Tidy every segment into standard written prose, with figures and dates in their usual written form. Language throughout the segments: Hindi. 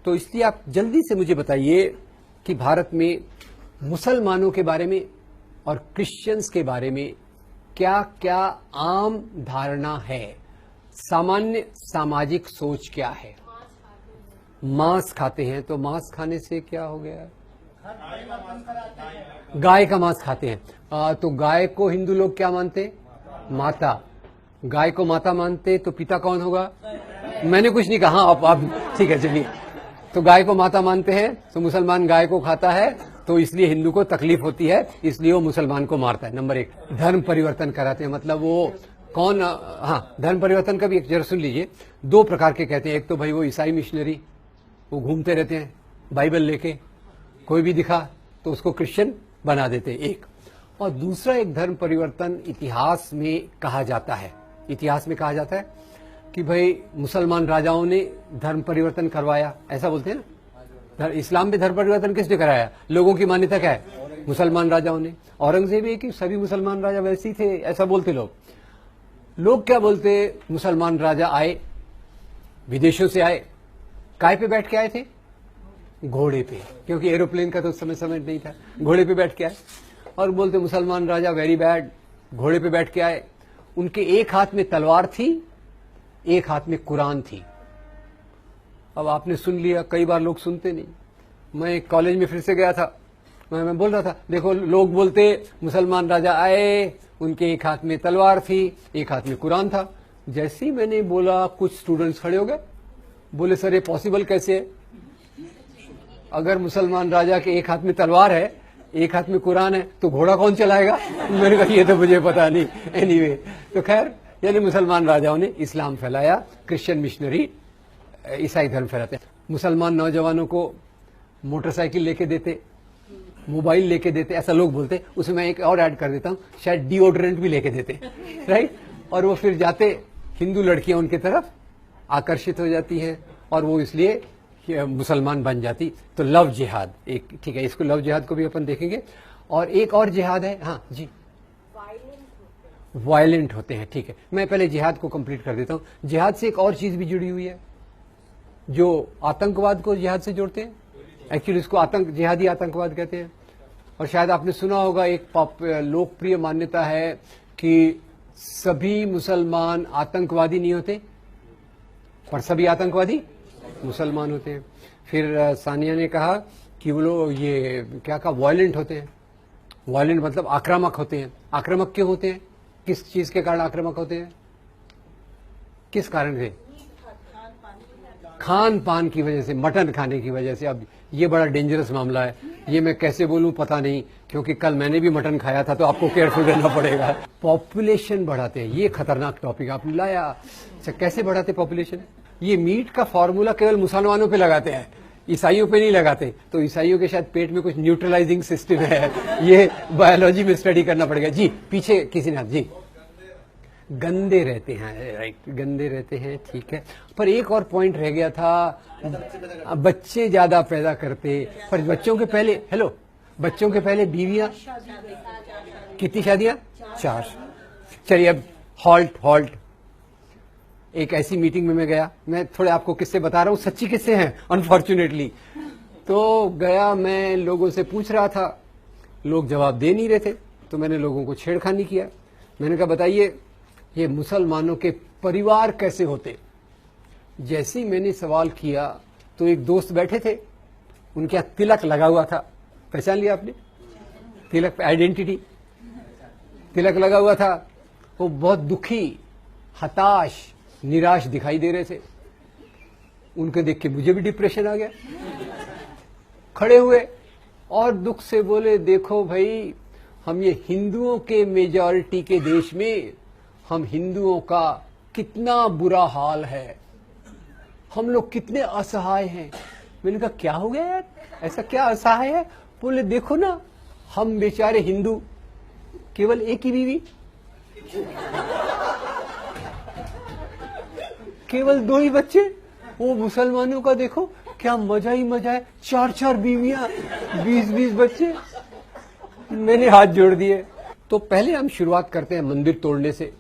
तो इसलिए आप जल्दी से मुझे बताइए कि भारत में मुसलमानों के बारे में और क्रिश्चियंस के बारे में क्या क्या आम धारणा है, सामान्य सामाजिक सोच क्या है। मांस खाते हैं, तो मांस खाने से क्या हो गया? गाय का मांस खाते हैं। तो गाय को हिंदू लोग क्या मानते? माता। गाय को माता मानते तो पिता कौन होगा? मैंने कुछ नहीं कहा, आप ठीक है चलिए। तो गाय को माता मानते हैं, तो मुसलमान गाय को खाता है, तो इसलिए हिंदू को तकलीफ होती है, इसलिए वो मुसलमान को मारता है। नंबर 1, धर्म परिवर्तन कराते हैं। मतलब वो कौन? हाँ, धर्म परिवर्तन का भी एक जरा सुन लीजिए। 2 प्रकार के कहते हैं। एक तो भाई वो ईसाई मिशनरी, वो घूमते रहते हैं बाइबल लेके, कोई भी दिखा तो उसको क्रिश्चियन बना देते हैं, एक। और दूसरा एक धर्म परिवर्तन इतिहास में कहा जाता है। इतिहास में कहा जाता है कि भाई मुसलमान राजाओं ने धर्म परिवर्तन करवाया, ऐसा बोलते हैं ना। इस्लाम में धर्म परिवर्तन किसने कराया? लोगों की मान्यता क्या है? मुसलमान राजाओं ने। औरंगजेब है कि सभी मुसलमान राजा वैसे ही थे, ऐसा बोलते लोग। लोग क्या बोलते? मुसलमान राजा आए, विदेशों से आए, काय पे बैठ के आए थे? घोड़े पे, क्योंकि एरोप्लेन का तो उस समय नहीं था। घोड़े पे बैठ के आए और बोलते मुसलमान राजा वेरी बैड। घोड़े पे बैठ के आए, उनके एक हाथ में तलवार थी, एक हाथ में कुरान थी। अब आपने सुन लिया, कई बार लोग सुनते नहीं। मैं कॉलेज में फिर से गया था, मैं बोल रहा था देखो, लोग बोलते मुसलमान राजा आए, उनके एक हाथ में तलवार थी, एक हाथ में कुरान था। जैसे ही मैंने बोला, कुछ स्टूडेंट्स खड़े हो गए, बोले सर ये पॉसिबल कैसे है? अगर मुसलमान राजा के एक हाथ में तलवार है, एक हाथ में कुरान है, तो घोड़ा कौन चलाएगा? मैंने कहा ये तो मुझे पता नहीं। एनीवे, तो खैर, यानी मुसलमान राजाओं ने इस्लाम फैलाया, क्रिश्चियन मिशनरी ईसाई धर्म फैलाते हैं। मुसलमान नौजवानों को मोटरसाइकिल लेके देते, मोबाइल लेके देते, ऐसा लोग बोलते। उसमें मैं एक और ऐड कर देता हूं, शायद डिओड्रेंट भी लेके देते, राइट। और वो फिर जाते, हिंदू लड़कियां उनके तरफ आकर्षित हो जाती हैं और वो इसलिए मुसलमान बन जाती। तो लव जिहाद एक, ठीक है, इसको लव जिहाद को भी अपन देखेंगे। और एक और जिहाद है, हाँ जी, वायलेंट होते हैं, ठीक है। मैं पहले जिहाद को कंप्लीट कर देता हूं। जिहाद से एक और चीज भी जुड़ी हुई है, जो आतंकवाद को जिहाद से जोड़ते हैं। एक्चुअली इसको जिहादी आतंकवाद कहते हैं। और शायद आपने सुना होगा, एक लोकप्रिय मान्यता है कि सभी मुसलमान आतंकवादी नहीं होते, पर सभी आतंकवादी मुसलमान होते हैं। फिर सानिया ने कहा कि वो लोग ये क्या कहा, वायलेंट होते हैं। वायलेंट मतलब आक्रामक होते हैं। आक्रामक क्यों होते हैं? किस चीज के कारण आक्रामक होते हैं? किस कारण से? खान पान की वजह से, मटन खाने की वजह से। अब ये बड़ा डेंजरस मामला है, ये मैं कैसे बोलूं पता नहीं, क्योंकि कल मैंने भी मटन खाया था, तो आपको केयरफुल रहना पड़ेगा। पॉपुलेशन बढ़ाते हैं, ये खतरनाक टॉपिक आपने लाया। अच्छा, कैसे बढ़ाते पॉपुलेशन? ये मीट का फॉर्मूला केवल मुसलमानों पे लगाते हैं, ईसाइयों पे नहीं लगाते। तो ईसाइयों के शायद पेट में कुछ न्यूट्रलाइजिंग सिस्टम है, ये बायोलॉजी में स्टडी करना पड़ेगा। जी, पीछे किसी ने, जी, गंदे रहते हैं, राइट, गंदे रहते हैं, ठीक है। पर एक और पॉइंट रह गया था, बच्चे ज्यादा पैदा करते, पर बच्चों के पहले, हेलो, बच्चों के पहले बीवियां, कितनी शादियां? 4। चलिए अब हॉल्ट। एक ऐसी मीटिंग में मैं गया, मैं थोड़े आपको किस्से बता रहा हूं, सच्ची किस्से हैं अनफॉर्चुनेटली। तो गया, मैं लोगों से पूछ रहा था, लोग जवाब दे नहीं रहे थे, तो मैंने लोगों को छेड़खानी किया। मैंने कहा बताइए ये मुसलमानों के परिवार कैसे होते? जैसे ही मैंने सवाल किया तो एक दोस्त बैठे थे, उनके यहाँ तिलक लगा हुआ था, पहचान लिया आपने? तिलक, आइडेंटिटी, तिलक लगा हुआ था। वो बहुत दुखी, हताश, निराश दिखाई दे रहे थे। उनके देख के मुझे भी डिप्रेशन आ गया। खड़े हुए और दुख से बोले, देखो भाई, हम ये हिंदुओं के मेजॉरिटी के देश में, हम हिंदुओं का कितना बुरा हाल है, हम लोग कितने असहाय हैं। मैंने कहा क्या हो गया यार, ऐसा क्या असहाय है? बोले देखो ना, हम बेचारे हिंदू, केवल एक ही बीवी, केवल 2 ही बच्चे। वो मुसलमानों का देखो क्या मजा ही मजा है, 4 बीवियां, 20 बच्चे। मैंने हाथ जोड़ दिए। तो पहले हम शुरुआत करते हैं मंदिर तोड़ने से।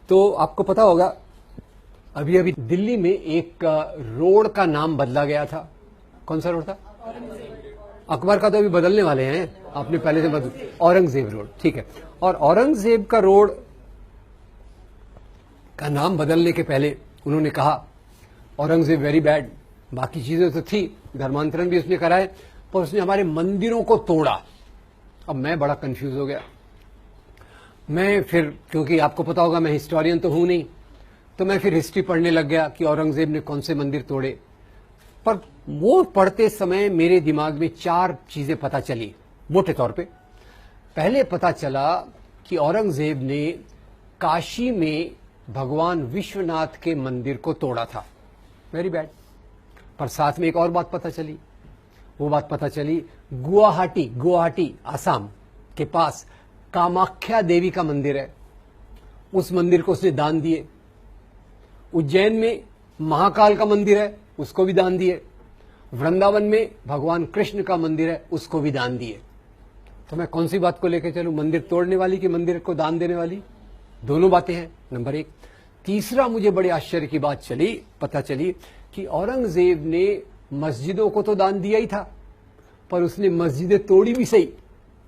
तो आपको पता होगा, अभी दिल्ली में एक रोड का नाम बदला गया था। कौन सा रोड था? अकबर का तो अभी बदलने वाले हैं, आपने पहले से बदल, औरंगजेब रोड, ठीक है। और औरंगजेब का रोड का नाम बदलने के पहले उन्होंने कहा औरंगजेब वेरी बैड, बाकी चीजें तो थी, धर्मांतरण भी उसने कराए, पर उसने हमारे मंदिरों को तोड़ा। अब मैं बड़ा कंफ्यूज हो गया। मैं फिर, क्योंकि आपको पता होगा मैं हिस्टोरियन तो हूं नहीं, तो मैं फिर हिस्ट्री पढ़ने लग गया कि औरंगजेब ने कौन से मंदिर तोड़े। पर वो पढ़ते समय मेरे दिमाग में 4 चीजें पता चली मोटे तौर पे। पहले पता चला कि औरंगजेब ने काशी में भगवान विश्वनाथ के मंदिर को तोड़ा था, वेरी बैड। पर साथ में एक और बात पता चली, वो बात पता चली गुवाहाटी आसाम के पास कामाख्या देवी का मंदिर है, उस मंदिर को उसने दान दिए। उज्जैन में महाकाल का मंदिर है, उसको भी दान दिए। वृंदावन में भगवान कृष्ण का मंदिर है, उसको भी दान दिए। तो मैं कौन सी बात को लेकर चलूं, मंदिर तोड़ने वाली कि मंदिर को दान देने वाली? दोनों बातें हैं, नंबर 1। तीसरा मुझे बड़े आश्चर्य की बात पता चली कि औरंगजेब ने मस्जिदों को तो दान दिया ही था, पर उसने मस्जिदें तोड़ी भी सही।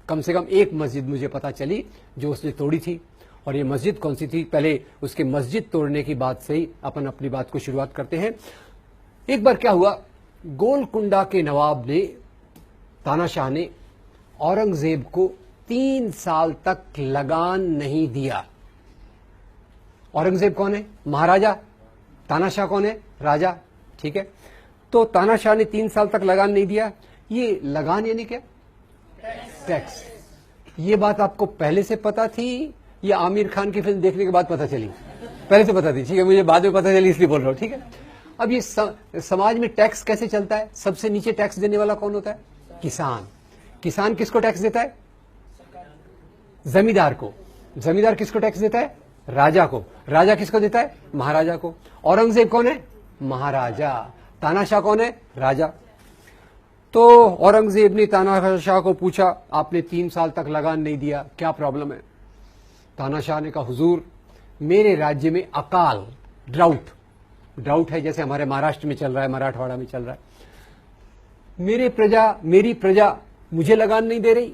कम से कम एक मस्जिद मुझे पता चली जो उसने तोड़ी थी, और ये मस्जिद कौन सी थी? पहले उसके मस्जिद तोड़ने की बात से ही अपन अपनी बात को शुरुआत करते हैं। एक बार क्या हुआ, गोलकुंडा के नवाब ने, तानाशाह ने औरंगजेब को 3 साल तक लगान नहीं दिया। औरंगजेब कौन है? महाराजा। तानाशाह कौन है? राजा, ठीक है। तो तानाशाह ने 3 साल तक लगान नहीं दिया। ये लगान यानी क्या? टैक्स। ये बात आपको पहले से पता थी या आमिर खान की फिल्म देखने के बाद पता चली? पहले से पता थी, ठीक है, मुझे बाद में पता चली इसलिए बोल रहा हूं, ठीक है। अब ये समाज में टैक्स कैसे चलता है? सबसे नीचे टैक्स देने वाला कौन होता है? किसान। किसान किसको टैक्स देता है? जमींदार को। जमींदार किसको टैक्स देता है? राजा को। राजा किसको देता है? महाराजा को। औरंगजेब कौन है? महाराजा। तानाशाह कौन है? राजा। तो औरंगजेब ने तानाशाह को पूछा, आपने 3 साल तक लगान नहीं दिया, क्या प्रॉब्लम है? तानाशाह ने कहा, हुजूर मेरे राज्य में अकाल, ड्राउट है, जैसे हमारे महाराष्ट्र में चल रहा है, मराठवाड़ा में चल रहा है। मेरी प्रजा मुझे लगान नहीं दे रही,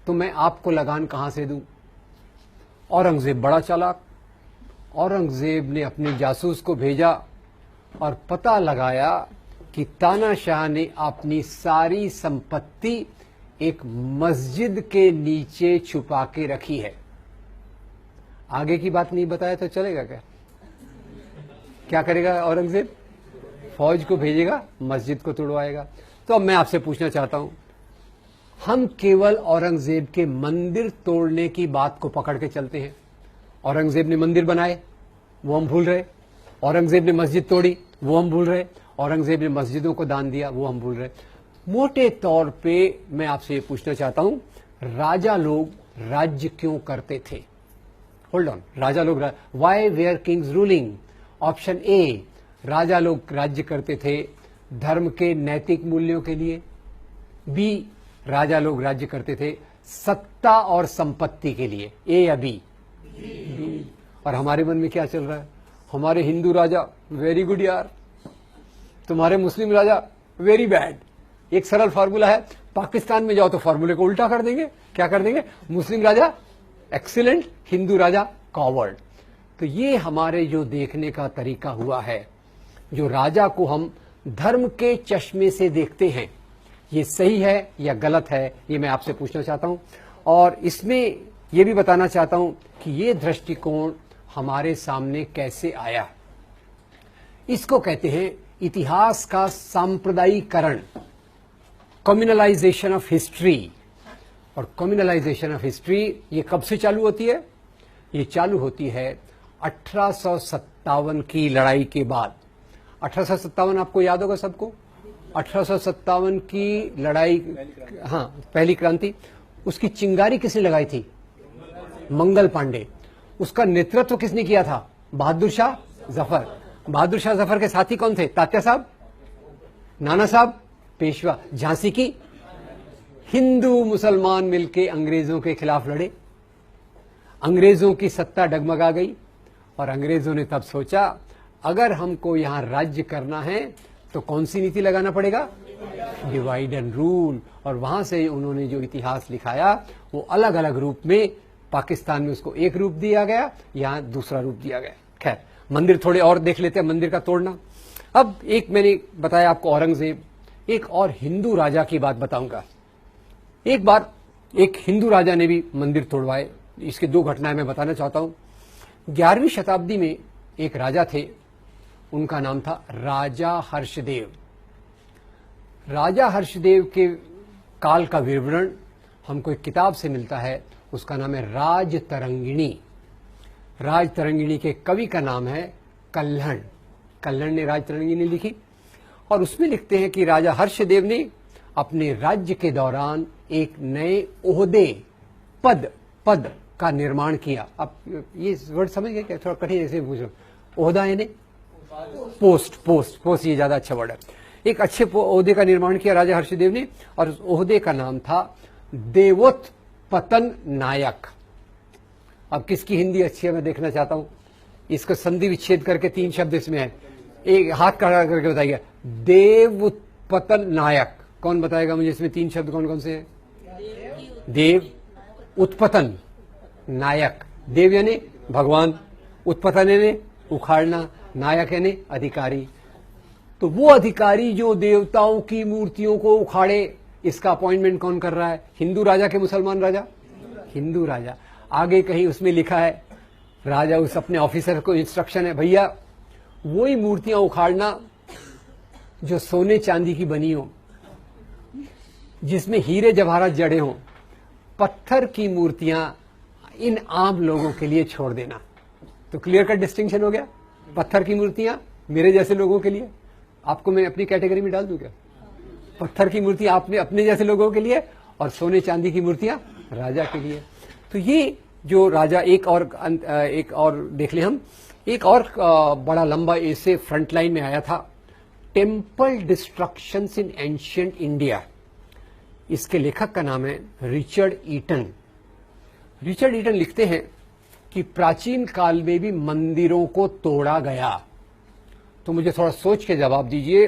तो मैं आपको लगान कहां से दूं? औरंगजेब बड़ा चालाक। औरंगजेब ने अपने जासूस को भेजा और पता लगाया कि तानाशाह ने अपनी सारी संपत्ति एक मस्जिद के नीचे छुपा के रखी है। आगे की बात नहीं बताया तो चलेगा क्या? क्या करेगा औरंगजेब? फौज को भेजेगा, मस्जिद को तोड़वाएगा। तो अब मैं आपसे पूछना चाहता हूं, हम केवल औरंगजेब के मंदिर तोड़ने की बात को पकड़ के चलते हैं। औरंगजेब ने मंदिर बनाए, वो हम भूल रहे। औरंगजेब ने मस्जिद तोड़ी, वो हम भूल रहे। औरंगजेब ने मस्जिदों को दान दिया, वो हम भूल रहे। मोटे तौर पे मैं आपसे ये पूछना चाहता हूं, राजा लोग राज्य क्यों करते थे? होल्ड ऑन, राजा लोग, why were kings ruling? Option A, राजा लोग राज्य करते थे धर्म के नैतिक मूल्यों के लिए। बी, राजा लोग राज्य करते थे सत्ता और संपत्ति के लिए। ए या बी? और हमारे मन में क्या चल रहा है? हमारे हिंदू राजा वेरी गुड यार, तुम्हारे मुस्लिम राजा वेरी बैड। एक सरल फार्मूला है, पाकिस्तान में जाओ तो फार्मूले को उल्टा कर देंगे। क्या कर देंगे? मुस्लिम राजा एक्सीलेंट, हिंदू राजा कॉवर्ड। तो ये हमारे जो देखने का तरीका हुआ है, जो राजा को हम धर्म के चश्मे से देखते हैं, ये सही है या गलत है, ये मैं आपसे पूछना चाहता हूं। और इसमें यह भी बताना चाहता हूं कि ये दृष्टिकोण हमारे सामने कैसे आया। इसको कहते हैं इतिहास का सांप्रदायिकरण, कम्युनलाइजेशन ऑफ हिस्ट्री। और कम्युनलाइजेशन ऑफ हिस्ट्री ये कब से चालू होती है? ये चालू होती है 1857 की लड़ाई के बाद। 1857 आपको याद होगा सबको? 1857 की लड़ाई, हाँ, पहली क्रांति। उसकी चिंगारी किसने लगाई थी? मंगल पांडे। उसका नेतृत्व किसने किया था? बहादुर शाह जफर। बहादुर शाह जफर के साथी कौन थे? तात्या साहब, नाना साहब, पेशवा। झांसी की हिंदू मुसलमान मिलके अंग्रेजों के खिलाफ लड़े। अंग्रेजों की सत्ता डगमगा गई और अंग्रेजों ने तब सोचा, अगर हमको यहां राज्य करना है तो कौन सी नीति लगाना पड़ेगा? डिवाइड एंड रूल, और वहां से उन्होंने जो इतिहास लिखाया वो अलग अलग रूप में, पाकिस्तान में उसको एक रूप दिया गया, यहां दूसरा रूप दिया गया। खैर, मंदिर थोड़े और देख लेते हैं, मंदिर का तोड़ना। अब एक मैंने बताया आपको औरंगजेब, एक और हिंदू राजा की बात बताऊंगा। एक बार एक हिंदू राजा ने भी मंदिर तोड़वाए। इसके दो घटनाएं मैं बताना चाहता हूं। 11वीं शताब्दी में एक राजा थे, उनका नाम था राजा हर्षदेव। राजा हर्षदेव के काल का विवरण हमको एक किताब से मिलता है, उसका नाम है राजतरंगिणी। राजतरंगिणी के कवि का नाम है कल्हण। कल्हण ने राजतरंगिणी लिखी और उसमें लिखते हैं कि राजा हर्षदेव ने अपने राज्य के दौरान एक नए ओहदे, पद का निर्माण किया। अब ये वर्ड समझ गए क्या? थोड़ा कठिन ऐसे पूछो। ओहदा यानी पोस्ट, ये ज्यादा अच्छा वर्ड है। एक अच्छे ओहदे का निर्माण किया राजा हर्षदेव ने, और उस ओहदे का नाम था देवोत्पतन नायक। अब किसकी हिंदी अच्छी है मैं देखना चाहता हूं। इसको संधि विच्छेद करके 3 शब्द इसमें है, एक हाथ खड़ा करके बताइए। देवोत्पतन नायक, कौन बताएगा मुझे? इसमें 3 शब्द कौन कौन से हैं? देव, उत्पतन, नायक। देव यानी भगवान, उत्पतन यानी उखाड़ना, नायक यानी अधिकारी। तो वो अधिकारी जो देवताओं की मूर्तियों को उखाड़े, इसका अपॉइंटमेंट कौन कर रहा है? हिंदू राजा के मुसलमान राजा? हिंदू राजा। आगे कहीं उसमें लिखा है, राजा उस अपने ऑफिसर को इंस्ट्रक्शन है, भैया वही मूर्तियां उखाड़ना जो सोने चांदी की बनी हो, जिसमें हीरे जवाहरात जड़े हों। पत्थर की मूर्तियां इन आम लोगों के लिए छोड़ देना। तो क्लियर कट डिस्टिंक्शन हो गया। पत्थर की मूर्तियां मेरे जैसे लोगों के लिए, आपको मैं अपनी कैटेगरी में डाल दूं क्या? पत्थर की मूर्तियां आपने अपने जैसे लोगों के लिए, और सोने चांदी की मूर्तियां राजा के लिए। तो ये जो राजा, एक और देख ले हम, एक और बड़ा लंबा ऐसे फ्रंट लाइन में आया था, टेम्पल डिस्ट्रक्शंस इन एंशिएंट इंडिया। इसके लेखक का नाम है रिचर्ड ईटन। रिचर्ड ईटन लिखते हैं कि प्राचीन काल में भी मंदिरों को तोड़ा गया। तो मुझे थोड़ा सोच के जवाब दीजिए,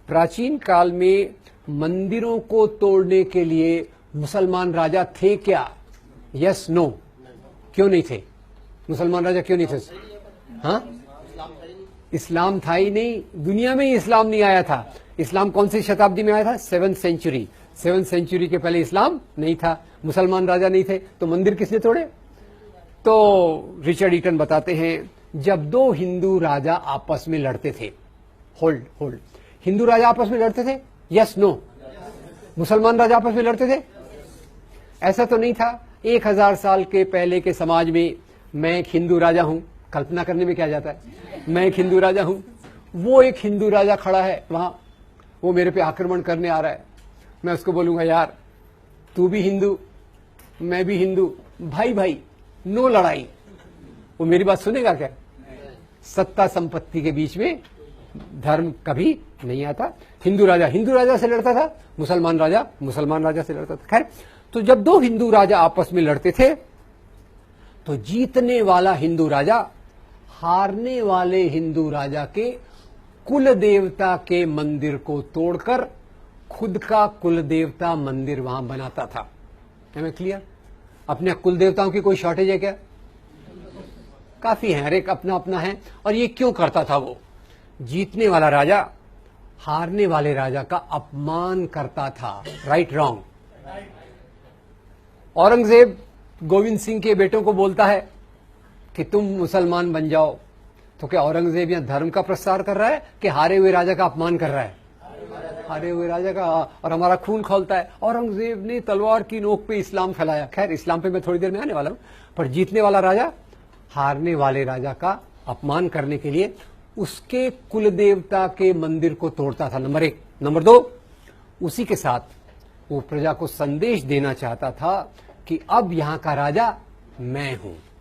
प्राचीन काल में मंदिरों को तोड़ने के लिए मुसलमान राजा थे क्या? Yes, no? क्यों नहीं थे? मुसलमान राजा क्यों नहीं थे? हाँ, इस्लाम था ही नहीं, दुनिया में ही इस्लाम नहीं आया था। इस्लाम कौन सी शताब्दी में आया था? 7th century. 7th सेंचुरी के पहले इस्लाम नहीं था, मुसलमान राजा नहीं थे, तो मंदिर किसने तोड़े? तो रिचर्ड ईटन बताते हैं, जब 2 हिंदू राजा आपस में लड़ते थे, होल्ड, हिंदू राजा आपस में लड़ते थे? Yes, no? मुसलमान राजा आपस में लड़ते थे? ऐसा तो नहीं था। 1000 साल के पहले के समाज में मैं एक हिंदू राजा हूं, कल्पना करने में क्या जाता है, मैं एक हिंदू राजा हूं, वो एक हिंदू राजा खड़ा है वहां, वो मेरे पे आक्रमण करने आ रहा है। मैं उसको बोलूंगा, यार तू भी हिंदू, मैं भी हिंदू, भाई नो लड़ाई। वो मेरी बात सुनेगा क्या? सत्ता संपत्ति के बीच में धर्म कभी नहीं आता। हिंदू राजा से लड़ता था, मुसलमान राजा से लड़ता था। खैर, तो जब 2 हिंदू राजा आपस में लड़ते थे, तो जीतने वाला हिंदू राजा हारने वाले हिंदू राजा के कुल देवता के मंदिर को तोड़कर खुद का कुल देवता मंदिर वहां बनाता था। है मैं क्लियर? अपने कुल देवताओं की कोई शॉर्टेज है क्या? काफी है, हर एक अपना अपना है। और ये क्यों करता था? वो जीतने वाला राजा हारने वाले राजा का अपमान करता था। Right, wrong? औरंगजेब गोविंद सिंह के बेटों को बोलता है कि तुम मुसलमान बन जाओ। तो क्या औरंगजेब यहां धर्म का प्रसार कर रहा है कि हारे हुए राजा का अपमान कर रहा है? हारे हुए राजा का, और हमारा खून खौलता है। औरंगजेब ने तलवार की नोक पे इस्लाम फैलाया। खैर, इस्लाम पे मैं थोड़ी देर में आने वाला हूं। पर जीतने वाला राजा हारने वाले राजा का अपमान करने के लिए उसके कुल देवता के मंदिर को तोड़ता था, नंबर 1। नंबर 2, उसी के साथ वो प्रजा को संदेश देना चाहता था कि अब यहां का राजा मैं हूं।